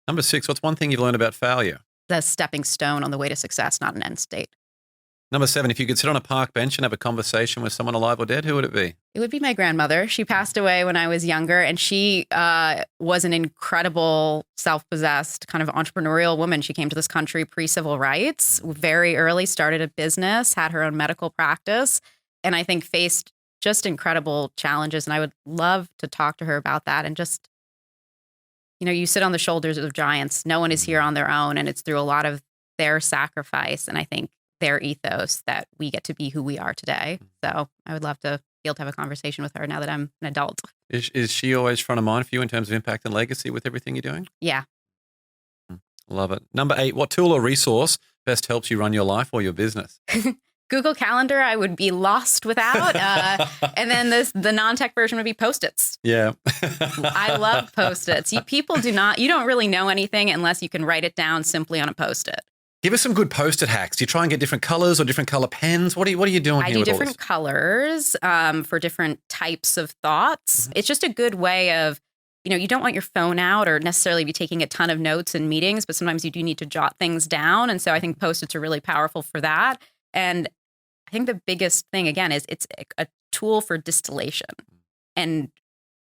Number 6, what's one thing you've learned about failure? The stepping stone on the way to success, not an end state. Number 7, if you could sit on a park bench and have a conversation with someone alive or dead, who would it be? It would be my grandmother. She passed away when I was younger, and she was an incredible, self-possessed, kind of entrepreneurial woman. She came to this country pre-civil rights, very early, started a business, had her own medical practice, and I think faced just incredible challenges. And I would love to talk to her about that. And just, you sit on the shoulders of giants. No one is here on their own, and it's through a lot of their sacrifice. And I think their ethos that we get to be who we are today. So I would love to be able to have a conversation with her now that I'm an adult. Is she always front of mind for you in terms of impact and legacy with everything you're doing? Yeah. Love it. Number 8, what tool or resource best helps you run your life or your business? Google Calendar, I would be lost without. And then the non-tech version would be Post-its. Yeah. I love Post-its. You don't really know anything unless you can write it down simply on a Post-it. Give us some good Post-it hacks. Do you try and get different colors or different color pens? What are you doing here? I do different colors for different types of thoughts. Mm-hmm. It's just a good way of, you don't want your phone out or necessarily be taking a ton of notes in meetings, but sometimes you do need to jot things down. And so I think Post-its are really powerful for that. And I think the biggest thing, again, is it's a tool for distillation. And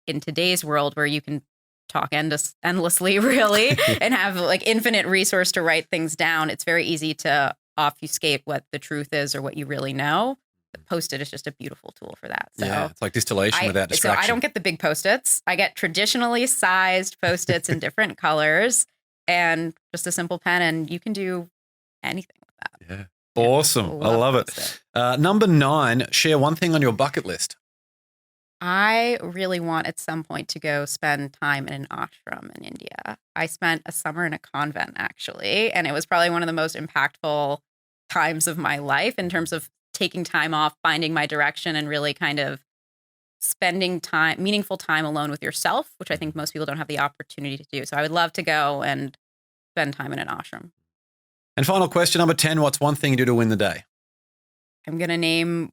in today's world where you can talk endlessly, really, and have like infinite resource to write things down, it's very easy to obfuscate what the truth is or what you really know. The Post-it is just a beautiful tool for that. So yeah, it's like distillation without distraction. So I don't get the big Post-its. I get traditionally sized Post-its in different colors and just a simple pen, and you can do anything with that. Yeah. Awesome. I love it. Number 9, share one thing on your bucket list. I really want at some point to go spend time in an ashram in India. I spent a summer in a convent, actually, and it was probably one of the most impactful times of my life in terms of taking time off, finding my direction, and really kind of spending time, meaningful time alone with yourself, which I think most people don't have the opportunity to do. So I would love to go and spend time in an ashram. And final question, number 10, what's one thing you do to win the day? I'm going to name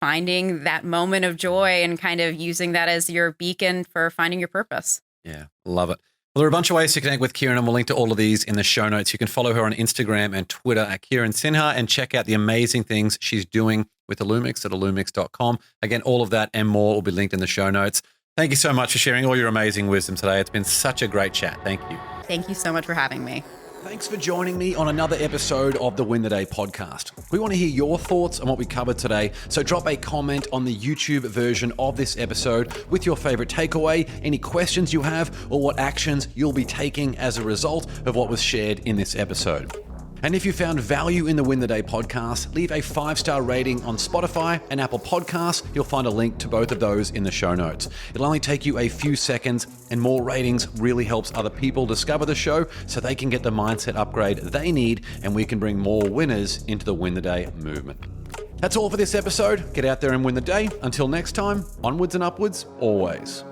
finding that moment of joy and kind of using that as your beacon for finding your purpose. Yeah, love it. Well, there are a bunch of ways to connect with Kirin, and we'll link to all of these in the show notes. You can follow her on Instagram and Twitter at Kirin Sinha and check out the amazing things she's doing with Illumix at illumix.com. Again, all of that and more will be linked in the show notes. Thank you so much for sharing all your amazing wisdom today. It's been such a great chat. Thank you. Thank you so much for having me. Thanks for joining me on another episode of the Win the Day podcast. We want to hear your thoughts on what we covered today, so drop a comment on the YouTube version of this episode with your favorite takeaway, any questions you have, or what actions you'll be taking as a result of what was shared in this episode. And if you found value in the Win the Day podcast, leave a 5-star rating on Spotify and Apple Podcasts. You'll find a link to both of those in the show notes. It'll only take you a few seconds, and more ratings really helps other people discover the show so they can get the mindset upgrade they need, and we can bring more winners into the Win the Day movement. That's all for this episode. Get out there and win the day. Until next time, onwards and upwards, always.